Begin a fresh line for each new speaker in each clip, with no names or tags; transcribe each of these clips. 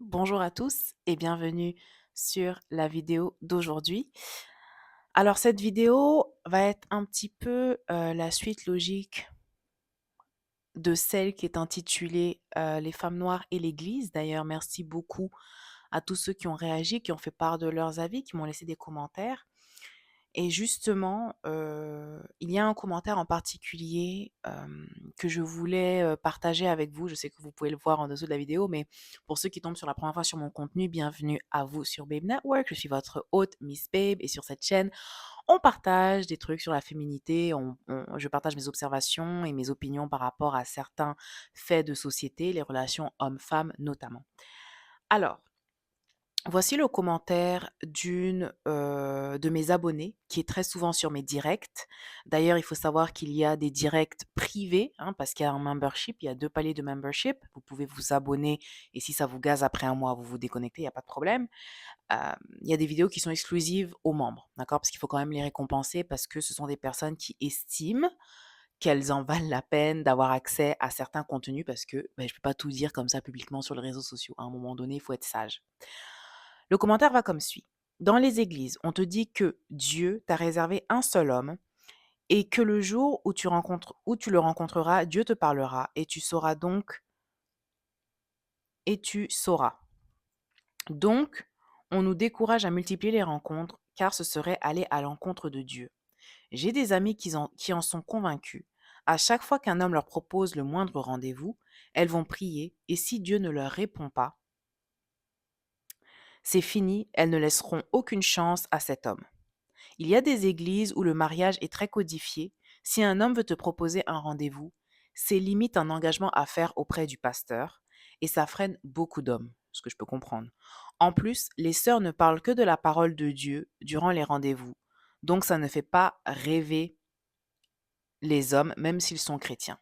Bonjour à tous et bienvenue sur la vidéo d'aujourd'hui. Alors cette vidéo va être un petit peu la suite logique de celle qui est intitulée Les femmes noires et l'Église. D'ailleurs, merci beaucoup à tous ceux qui ont réagi, qui ont fait part de leurs avis, qui m'ont laissé des commentaires. Et justement, il y a un commentaire en particulier, que je voulais, partager avec vous. Je sais que vous pouvez le voir en dessous de la vidéo, mais pour ceux qui tombent sur la première fois sur mon contenu, bienvenue à vous sur Babe Network. Je suis votre hôte Miss Babe et sur cette chaîne, on partage des trucs sur la féminité, je partage mes observations et mes opinions par rapport à certains faits de société, les relations hommes-femmes notamment. Alors, voici le commentaire d'une, de mes abonnées qui est très souvent sur mes directs. D'ailleurs, il faut savoir qu'il y a des directs privés, hein, parce qu'il y a un membership, il y a 2 paliers de membership. Vous pouvez vous abonner et si ça vous gaze après un mois, vous vous déconnectez, il y a pas de problème. Il y a des vidéos qui sont exclusives aux membres, d'accord? Parce qu'il faut quand même les récompenser parce que ce sont des personnes qui estiment qu'elles en valent la peine d'avoir accès à certains contenus parce que, je peux pas tout dire comme ça publiquement sur les réseaux sociaux. À un moment donné, il faut être sage. Le commentaire va comme suit. Dans les églises, on te dit que Dieu t'a réservé un seul homme et que le jour où tu le rencontreras, Dieu te parlera et tu sauras donc et tu sauras. Donc, on nous décourage à multiplier les rencontres car ce serait aller à l'encontre de Dieu. J'ai des amis qui en sont convaincus. À chaque fois qu'un homme leur propose le moindre rendez-vous, elles vont prier et si Dieu ne leur répond pas, c'est fini, elles ne laisseront aucune chance à cet homme. Il y a des églises où le mariage est très codifié. Si un homme veut te proposer un rendez-vous, c'est limite un engagement à faire auprès du pasteur et ça freine beaucoup d'hommes, ce que je peux comprendre. En plus, les sœurs ne parlent que de la parole de Dieu durant les rendez-vous. Donc ça ne fait pas rêver les hommes, même s'ils sont chrétiens.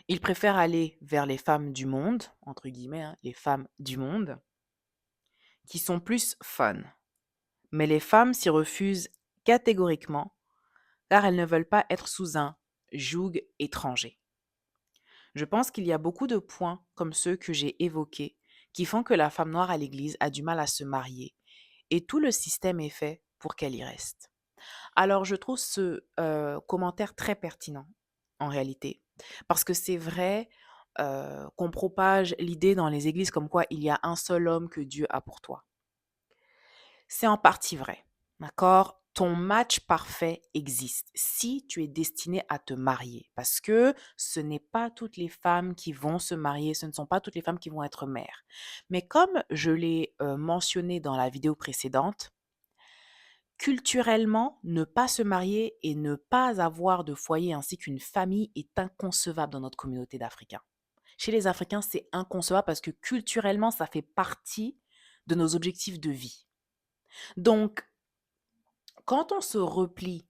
Ils préfèrent aller vers les femmes du monde, entre guillemets, hein, les femmes du monde, qui sont plus fun. Mais les femmes s'y refusent catégoriquement car elles ne veulent pas être sous un joug étranger. Je pense qu'il y a beaucoup de points comme ceux que j'ai évoqués qui font que la femme noire à l'église a du mal à se marier et tout le système est fait pour qu'elle y reste. Alors je trouve ce commentaire très pertinent en réalité parce que c'est vrai qu'on propage l'idée dans les églises comme quoi il y a un seul homme que Dieu a pour toi. C'est en partie vrai, d'accord? Ton match parfait existe si tu es destiné à te marier parce que ce n'est pas toutes les femmes qui vont se marier, ce ne sont pas toutes les femmes qui vont être mères. Mais comme je l'ai, mentionné dans la vidéo précédente, culturellement, ne pas se marier et ne pas avoir de foyer ainsi qu'une famille est inconcevable dans notre communauté d'Africains. Chez les Africains, c'est inconcevable parce que culturellement, ça fait partie de nos objectifs de vie. Donc quand on se replie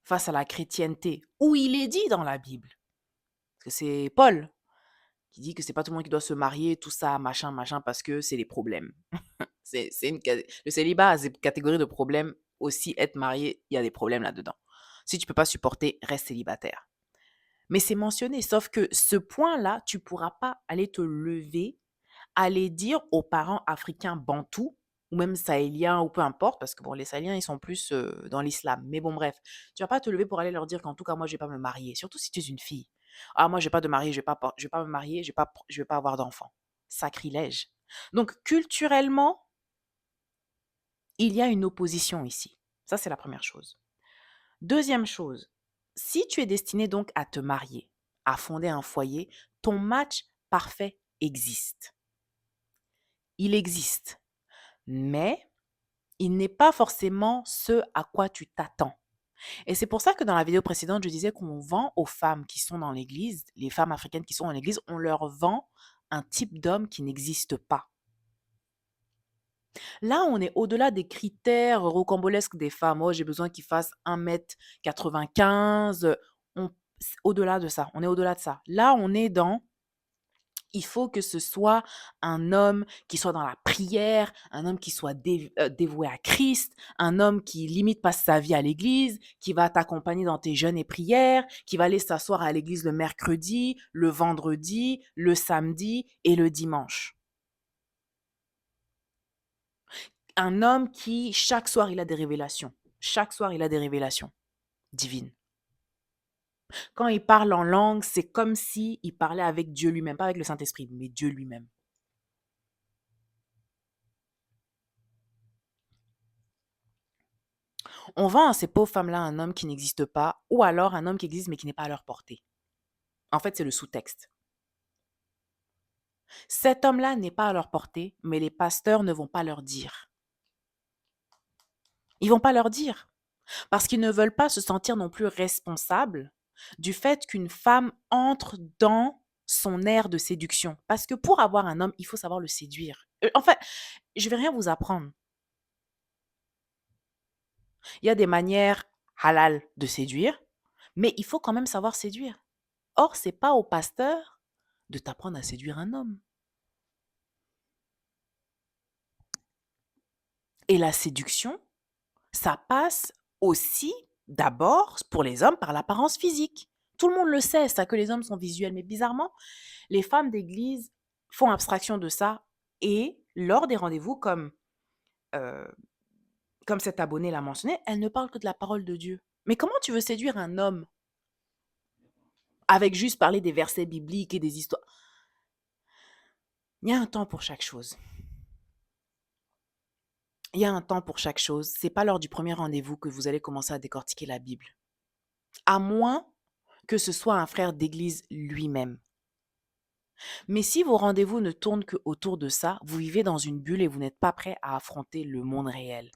face à la chrétienté, où il est dit dans la Bible, parce que c'est Paul qui dit que c'est pas tout le monde qui doit se marier, tout ça, machin, machin, parce que c'est des problèmes. Le célibat, c'est une catégorie de problèmes. Aussi, être marié, il y a des problèmes là-dedans. Si tu peux pas supporter, reste célibataire. Mais c'est mentionné, sauf que ce point-là, tu pourras pas aller te lever, aller dire aux parents africains bantous, ou même sahéliens, ou peu importe, parce que bon, les sahéliens, ils sont plus dans l'islam. Mais bon, bref, tu vas pas te lever pour aller leur dire qu'en tout cas, moi, je vais pas me marier. Surtout si tu es une fille. Ah, moi, je vais pas de marier, je vais pas me marier, je vais pas avoir d'enfant. Sacrilège. Donc, culturellement, il y a une opposition ici. Ça, c'est la première chose. Deuxième chose, si tu es destiné donc à te marier, à fonder un foyer, ton match parfait existe. Il existe, mais il n'est pas forcément ce à quoi tu t'attends. Et c'est pour ça que dans la vidéo précédente, je disais qu'on vend aux femmes qui sont dans l'église, les femmes africaines qui sont dans l'église, on leur vend un type d'homme qui n'existe pas. Là, on est au-delà des critères rocambolesques des femmes. Oh, j'ai besoin qu'il fasse 1,95 m. Au-delà de ça, on est au-delà de ça. Là, on est dans il faut que ce soit un homme qui soit dans la prière, un homme qui soit dévoué à Christ, un homme qui limite passe sa vie à l'église, qui va t'accompagner dans tes jeûnes et prières, qui va aller s'asseoir à l'église le mercredi, le vendredi, le samedi et le dimanche. Un homme qui, chaque soir, il a des révélations. Chaque soir, il a des révélations divines. Quand il parle en langue, c'est comme si il parlait avec Dieu lui-même, pas avec le Saint-Esprit, mais Dieu lui-même. On vend à ces pauvres femmes-là un homme qui n'existe pas, ou alors un homme qui existe mais qui n'est pas à leur portée. En fait, c'est le sous-texte. Cet homme-là n'est pas à leur portée, mais les pasteurs ne vont pas leur dire. Ils vont pas leur dire. Parce qu'ils ne veulent pas se sentir non plus responsables du fait qu'une femme entre dans son ère de séduction. Parce que pour avoir un homme, il faut savoir le séduire. En fait, je vais rien vous apprendre. Il y a des manières halal de séduire, mais il faut quand même savoir séduire. Or, c'est pas au pasteur de t'apprendre à séduire un homme. Et la séduction, ça passe aussi d'abord pour les hommes par l'apparence physique. Tout le monde le sait, ça, que les hommes sont visuels, mais bizarrement, les femmes d'église font abstraction de ça et lors des rendez-vous, euh, comme cet abonné l'a mentionné, elles ne parlent que de la parole de Dieu. Mais comment tu veux séduire un homme avec juste parler des versets bibliques et des histoires? Il y a un temps pour chaque chose. Il y a un temps pour chaque chose. C'est pas lors du premier rendez-vous que vous allez commencer à décortiquer la Bible. À moins que ce soit un frère d'église lui-même. Mais si vos rendez-vous ne tournent que autour de ça, vous vivez dans une bulle et vous n'êtes pas prêt à affronter le monde réel.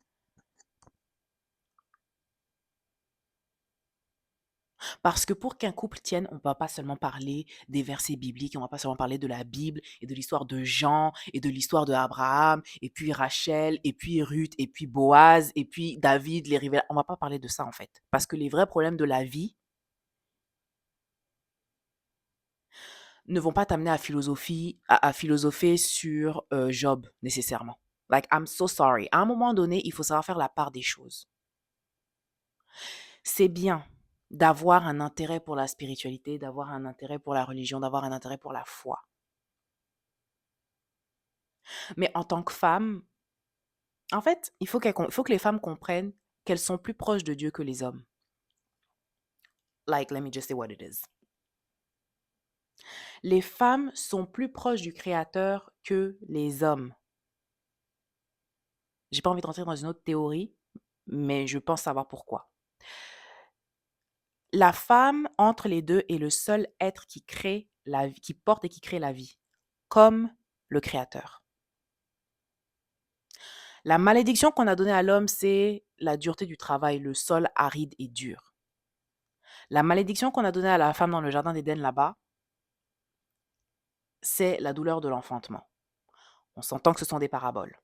Parce que pour qu'un couple tienne, on ne va pas seulement parler des versets bibliques, on ne va pas seulement parler de la Bible et de l'histoire de Jean et de l'histoire de Abraham et puis Rachel et puis Ruth et puis Boaz et puis David, les révélations. On ne va pas parler de ça en fait. Parce que les vrais problèmes de la vie ne vont pas t'amener à philosopher sur Job nécessairement. Like, I'm so sorry. À un moment donné, il faut savoir faire la part des choses. C'est bien d'avoir un intérêt pour la spiritualité, d'avoir un intérêt pour la religion, d'avoir un intérêt pour la foi. Mais en tant que femme, en fait, il faut que les femmes comprennent qu'elles sont plus proches de Dieu que les hommes. Like, let me just say what it is. Les femmes sont plus proches du Créateur que les hommes. J'ai pas envie de rentrer dans une autre théorie, mais je pense savoir pourquoi. La femme, entre les deux, est le seul être qui crée la vie, qui porte et qui crée la vie, comme le Créateur. La malédiction qu'on a donnée à l'homme, c'est la dureté du travail, le sol aride et dur. La malédiction qu'on a donnée à la femme dans le jardin d'Éden là-bas, c'est la douleur de l'enfantement. On s'entend que ce sont des paraboles.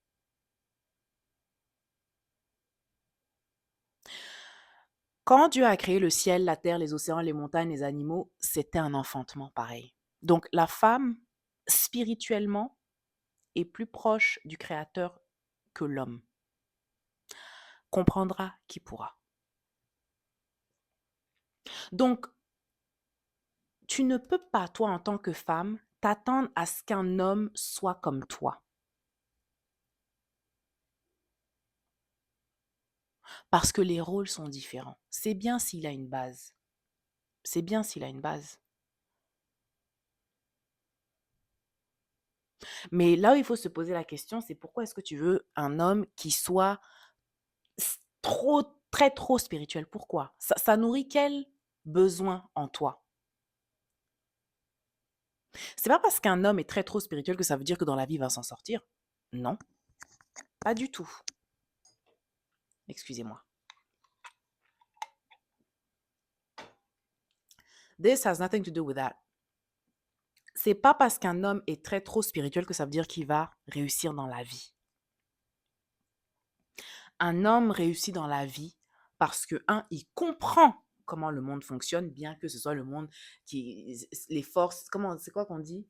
Quand Dieu a créé le ciel, la terre, les océans, les montagnes, les animaux, c'était un enfantement pareil. Donc la femme, spirituellement, est plus proche du Créateur que l'homme. Comprendra qui pourra. Donc, tu ne peux pas, toi, en tant que femme, t'attendre à ce qu'un homme soit comme toi. Parce que les rôles sont différents. C'est bien s'il a une base. C'est bien s'il a une base. Mais là où il faut se poser la question, c'est pourquoi est-ce que tu veux un homme qui soit trop, très trop spirituel? Pourquoi? Ça nourrit quel besoin en toi? C'est pas parce qu'un homme est très trop spirituel que ça veut dire que dans la vie il va s'en sortir. Non, pas du tout. Excusez-moi. This has nothing to do with that. C'est pas parce qu'un homme est très trop spirituel que ça veut dire qu'il va réussir dans la vie. Un homme réussit dans la vie parce que, un, il comprend comment le monde fonctionne, bien que ce soit le monde qui... Les forces... C'est quoi qu'on dit?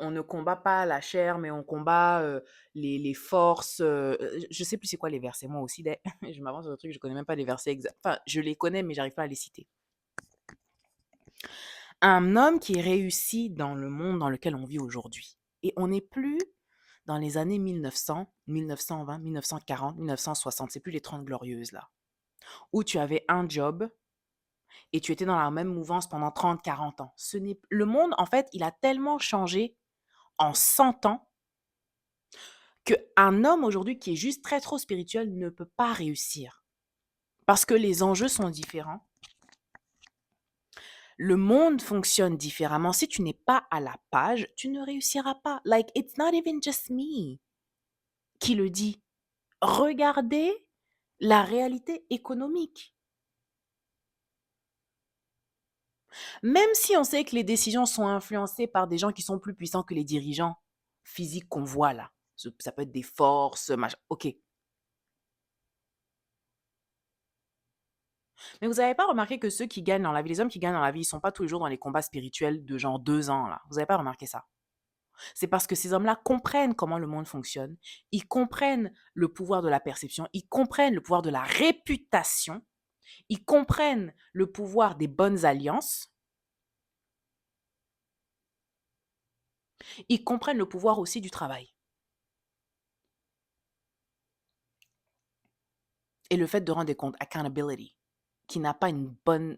On ne combat pas la chair, mais on combat les forces. Je sais plus c'est quoi les versets, moi aussi. Je m'avance sur le truc, je connais même pas les versets exacts. Enfin, je les connais, mais j'arrive pas à les citer. Un homme qui réussit dans le monde dans lequel on vit aujourd'hui. Et on n'est plus dans les années 1900, 1920, 1940, 1960, c'est plus les 30 glorieuses là, où tu avais un job et tu étais dans la même mouvance pendant 30, 40 ans. Le monde, en fait, il a tellement changé en 100 ans qu'un homme aujourd'hui qui est juste très trop spirituel ne peut pas réussir. Parce que les enjeux sont différents. Le monde fonctionne différemment. Si tu n'es pas à la page, tu ne réussiras pas. Like, it's not even just me qui le dit. Regardez la réalité économique. Même si on sait que les décisions sont influencées par des gens qui sont plus puissants que les dirigeants physiques qu'on voit là. Ça peut être des forces, machin. OK. Mais vous n'avez pas remarqué que ceux qui gagnent dans la vie, les hommes qui gagnent dans la vie, ils sont pas tous les jours dans les combats spirituels de genre 2 ans là. Vous n'avez pas remarqué ça? C'est parce que ces hommes-là comprennent comment le monde fonctionne. Ils comprennent le pouvoir de la perception. Ils comprennent le pouvoir de la réputation. Ils comprennent le pouvoir des bonnes alliances. Ils comprennent le pouvoir aussi du travail. Et le fait de rendre des comptes, accountability, qui n'a pas une bonne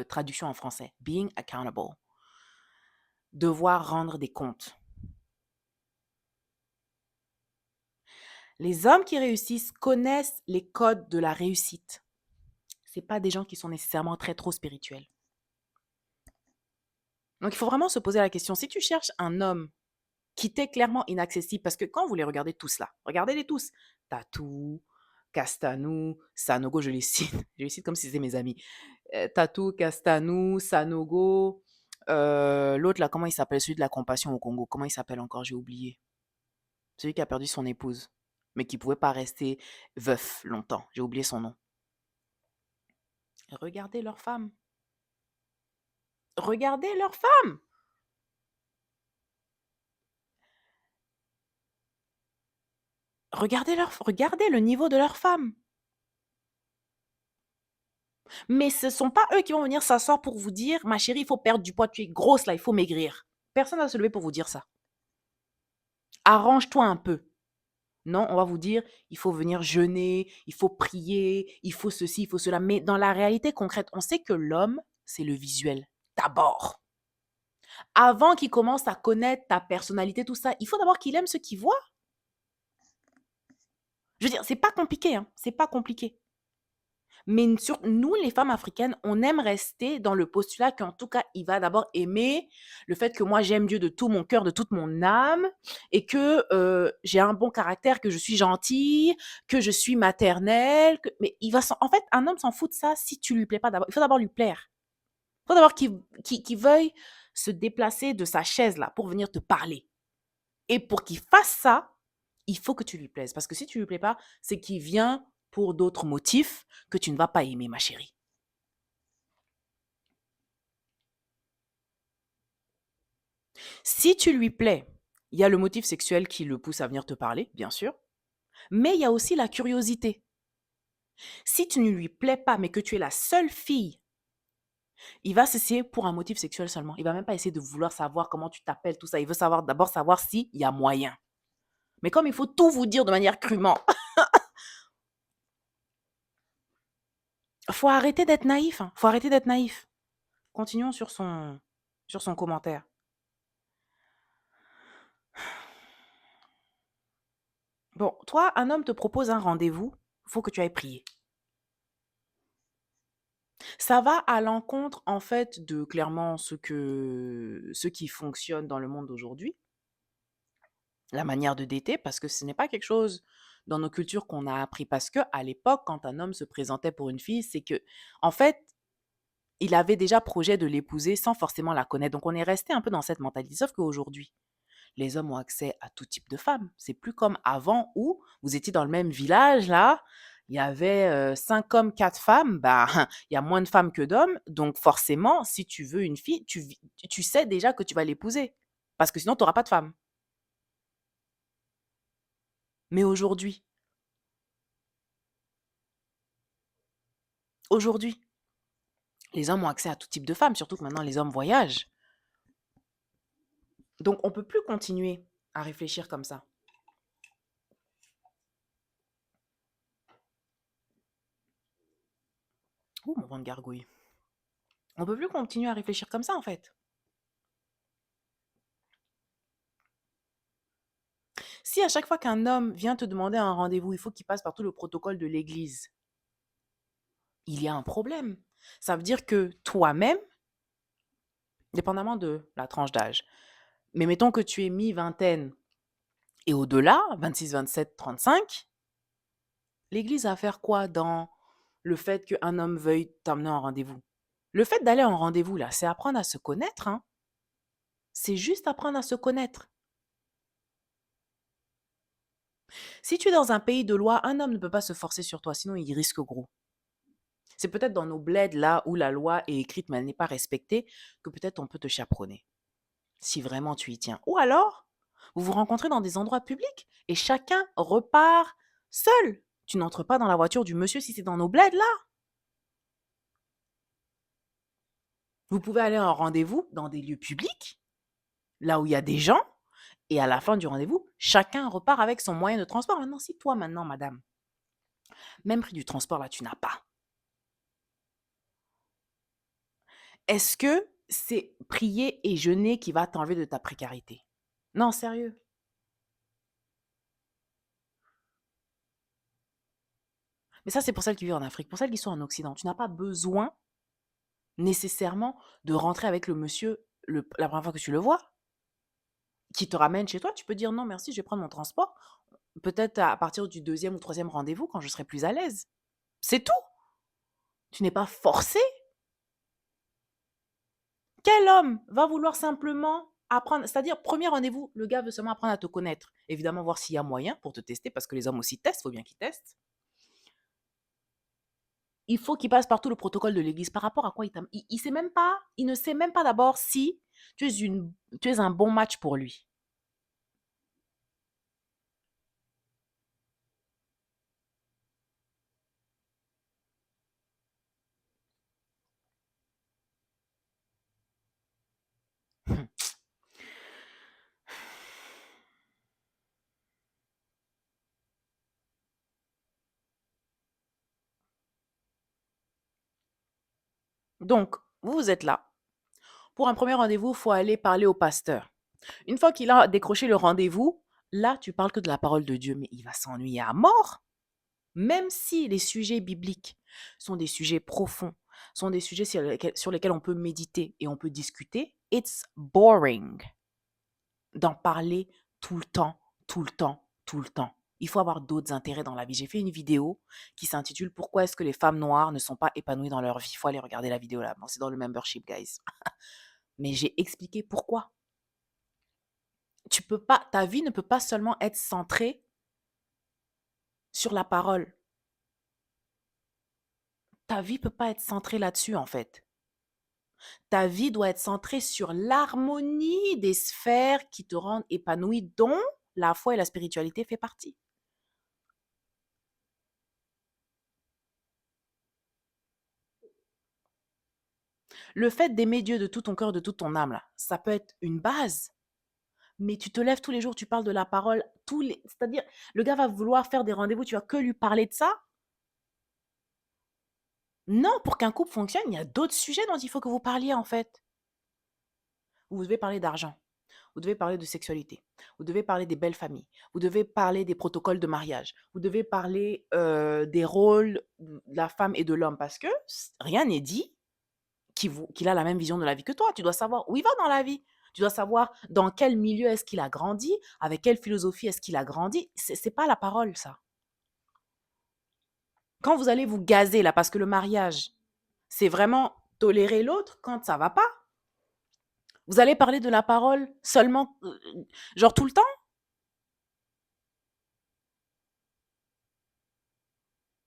traduction en français. Being accountable. Devoir rendre des comptes. Les hommes qui réussissent connaissent les codes de la réussite. Ce pas des gens qui sont nécessairement très trop spirituels. Donc, il faut vraiment se poser la question, si tu cherches un homme qui t'est clairement inaccessible, parce que quand vous les regardez tous là, regardez-les tous, Tatou, Castanou, Sanogo, je les cite comme si c'était mes amis. Tatou, Castanou, Sanogo, l'autre là, comment il s'appelle, celui de la compassion au Congo, comment il s'appelle encore, j'ai oublié. Celui qui a perdu son épouse, mais qui pouvait pas rester veuf longtemps, j'ai oublié son nom. Regardez leurs femmes. Regardez leurs femmes. Regardez le niveau de leurs femmes. Mais ce ne sont pas eux qui vont venir s'asseoir pour vous dire, ma chérie, il faut perdre du poids, tu es grosse là, il faut maigrir. Personne ne va se lever pour vous dire ça. Arrange-toi un peu. Non, on va vous dire, il faut venir jeûner, il faut prier, il faut ceci, il faut cela. Mais dans la réalité concrète, on sait que l'homme, c'est le visuel. D'abord. Avant qu'il commence à connaître ta personnalité, tout ça, il faut d'abord qu'il aime ce qu'il voit. Je veux dire, c'est pas compliqué, hein. C'est pas compliqué. Mais nous, les femmes africaines, on aime rester dans le postulat qu'en tout cas, il va d'abord aimer le fait que moi, j'aime Dieu de tout mon cœur, de toute mon âme, et que j'ai un bon caractère, que je suis gentille, que je suis maternelle. Mais en fait, un homme s'en fout de ça si tu lui plais pas d'abord. Il faut d'abord lui plaire. Il faut d'abord qu'il veuille se déplacer de sa chaise là pour venir te parler. Et pour qu'il fasse ça, il faut que tu lui plaises. Parce que si tu lui plais pas, c'est qu'il vient pour d'autres motifs que tu ne vas pas aimer, ma chérie. Si tu lui plais, il y a le motif sexuel qui le pousse à venir te parler, bien sûr, mais il y a aussi la curiosité. Si tu ne lui plais pas, mais que tu es la seule fille, il va s'essayer pour un motif sexuel seulement. Il va même pas essayer de vouloir savoir comment tu t'appelles, tout ça. Il veut d'abord savoir s'il y a moyen. Mais comme il faut tout vous dire de manière crûment, faut arrêter d'être naïf. Hein. Faut arrêter d'être naïf. Continuons sur son commentaire. Bon, toi, un homme te propose un rendez-vous, faut que tu ailles prier. Ça va à l'encontre, en fait, de clairement ce qui fonctionne dans le monde d'aujourd'hui, la manière de dater, parce que ce n'est pas quelque chose dans nos cultures qu'on a appris. Parce que à l'époque, quand un homme se présentait pour une fille, c'est que, en fait, il avait déjà projet de l'épouser sans forcément la connaître. Donc, on est resté un peu dans cette mentalité. Sauf qu'aujourd'hui, les hommes ont accès à tout type de femmes. C'est plus comme avant où vous étiez dans le même village, là, il y avait 5 hommes, 4 femmes, bah, il y a moins de femmes que d'hommes. Donc forcément, si tu veux une fille, tu sais déjà que tu vas l'épouser. Parce que sinon, tu n'auras pas de femme. Mais aujourd'hui, les hommes ont accès à tout type de femmes, surtout que maintenant les hommes voyagent. Donc on ne peut plus continuer à réfléchir comme ça. Ouh, mon ventre gargouille. On peut plus continuer à réfléchir comme ça, en fait. Si à chaque fois qu'un homme vient te demander un rendez-vous, il faut qu'il passe par tout le protocole de l'église, il y a un problème. Ça veut dire que toi-même, dépendamment de la tranche d'âge, mais mettons que tu es mi-vingtaine et au-delà, 26, 27, 35, l'église va faire quoi dans le fait qu'un homme veuille t'amener en rendez-vous? Le fait d'aller en rendez-vous, là, c'est apprendre à se connaître, hein. C'est juste apprendre à se connaître. Si tu es dans un pays de loi, un homme ne peut pas se forcer sur toi, sinon il risque gros. C'est peut-être dans nos bleds, là où la loi est écrite mais elle n'est pas respectée, que peut-être on peut te chaperonner, si vraiment tu y tiens. Ou alors, vous vous rencontrez dans des endroits publics et chacun repart seul. Tu n'entres pas dans la voiture du monsieur si c'est dans nos bleds, là. Vous pouvez aller à un rendez-vous dans des lieux publics, là où il y a des gens, et à la fin du rendez-vous, chacun repart avec son moyen de transport. Maintenant, si toi, maintenant, madame, même prix du transport, là, tu n'as pas, est-ce que c'est prier et jeûner qui va t'enlever de ta précarité? Non, sérieux. Mais ça, c'est pour celles qui vivent en Afrique. Pour celles qui sont en Occident, tu n'as pas besoin nécessairement de rentrer avec le monsieur la première fois que tu le vois, qui te ramène chez toi. Tu peux dire non, merci, je vais prendre mon transport. Peut-être à partir du deuxième ou troisième rendez-vous, quand je serai plus à l'aise. C'est tout. Tu n'es pas forcé. Quel homme va vouloir simplement apprendre? C'est-à-dire, premier rendez-vous, le gars veut seulement apprendre à te connaître. Évidemment, voir s'il y a moyen pour te tester, parce que les hommes aussi testent, il faut bien qu'ils testent. Il faut qu'il passe par tout le protocole de l'église. Par rapport à quoi il sait même pas, il ne sait même pas d'abord si tu es un bon match pour lui. Donc, vous êtes là. Pour un premier rendez-vous, il faut aller parler au pasteur. Une fois qu'il a décroché le rendez-vous, là, tu parles que de la parole de Dieu, mais il va s'ennuyer à mort. Même si les sujets bibliques sont des sujets profonds, sont des sujets sur lesquels on peut méditer et on peut discuter, it's boring d'en parler tout le temps, tout le temps, tout le temps. Il faut avoir d'autres intérêts dans la vie. J'ai fait une vidéo qui s'intitule Pourquoi est-ce que les femmes noires ne sont pas épanouies dans leur vie. Il faut aller regarder la vidéo là. Bon, c'est dans le membership, guys. Mais j'ai expliqué pourquoi. Tu peux pas, ta vie ne peut pas seulement être centrée sur la parole. Ta vie peut pas être centrée là-dessus, en fait. Ta vie doit être centrée sur l'harmonie des sphères qui te rendent épanoui, dont la foi et la spiritualité fait partie. Le fait d'aimer Dieu de tout ton cœur, de toute ton âme, là, ça peut être une base. Mais tu te lèves tous les jours, tu parles de la parole, c'est-à-dire, le gars va vouloir faire des rendez-vous, tu vas que lui parler de ça. Non, pour qu'un couple fonctionne, il y a d'autres sujets dont il faut que vous parliez, en fait. Vous devez parler d'argent. Vous devez parler de sexualité. Vous devez parler des belles familles. Vous devez parler des protocoles de mariage. Vous devez parler des rôles de la femme et de l'homme parce que rien n'est dit qu'il a la même vision de la vie que toi. Tu dois savoir où il va dans la vie. Tu dois savoir dans quel milieu est-ce qu'il a grandi, avec quelle philosophie est-ce qu'il a grandi. C'est pas la parole, ça. Quand vous allez vous gazer là, parce que le mariage, c'est vraiment tolérer l'autre quand ça va pas. Vous allez parler de la parole seulement, genre tout le temps.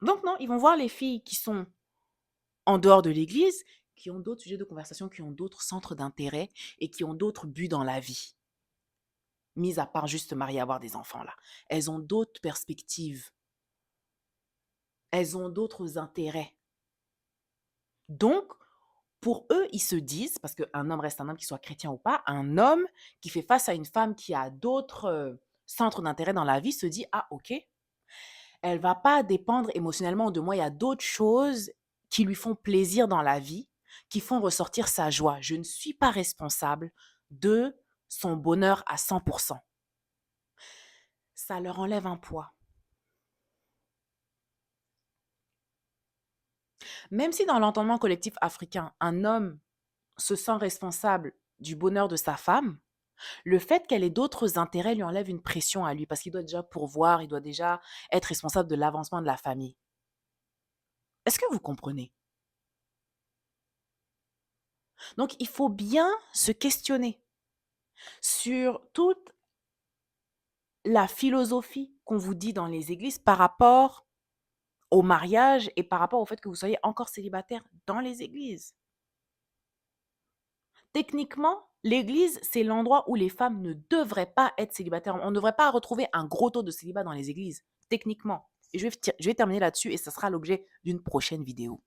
Donc non, ils vont voir les filles qui sont en dehors de l'église, qui ont d'autres sujets de conversation, qui ont d'autres centres d'intérêt et qui ont d'autres buts dans la vie, mis à part juste se marier, avoir des enfants là. Elles ont d'autres perspectives, elles ont d'autres intérêts. Donc, pour eux, ils se disent, parce qu'un homme reste un homme, qu'il soit chrétien ou pas, un homme qui fait face à une femme qui a d'autres centres d'intérêt dans la vie se dit, ah ok, elle va pas dépendre émotionnellement de moi, il y a d'autres choses qui lui font plaisir dans la vie, qui font ressortir sa joie. Je ne suis pas responsable de son bonheur à 100%. Ça leur enlève un poids. Même si dans l'entendement collectif africain, un homme se sent responsable du bonheur de sa femme, le fait qu'elle ait d'autres intérêts lui enlève une pression à lui parce qu'il doit déjà pourvoir, il doit déjà être responsable de l'avancement de la famille. Est-ce que vous comprenez? Donc, il faut bien se questionner sur toute la philosophie qu'on vous dit dans les églises par rapport au mariage et par rapport au fait que vous soyez encore célibataire dans les églises. Techniquement, l'église, c'est l'endroit où les femmes ne devraient pas être célibataires. On ne devrait pas retrouver un gros taux de célibat dans les églises, techniquement. Et je vais terminer là-dessus et ce sera l'objet d'une prochaine vidéo.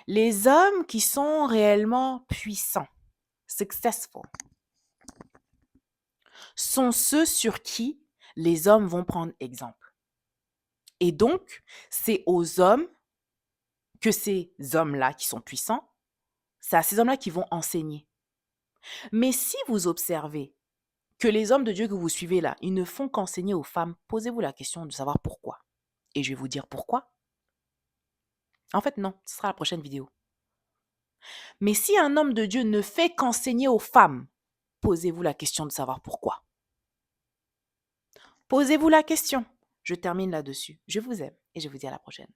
Les hommes qui sont réellement puissants, successful, sont ceux sur qui les hommes vont prendre exemple. Et donc, c'est aux hommes que ces hommes-là qui sont puissants, c'est à ces hommes-là qui vont enseigner. Mais si vous observez que les hommes de Dieu que vous suivez là, ils ne font qu'enseigner aux femmes, posez-vous la question de savoir pourquoi. Et je vais vous dire pourquoi. En fait, non, ce sera la prochaine vidéo. Mais si un homme de Dieu ne fait qu'enseigner aux femmes, posez-vous la question de savoir pourquoi. Posez-vous la question. Je termine là-dessus. Je vous aime et je vous dis à la prochaine.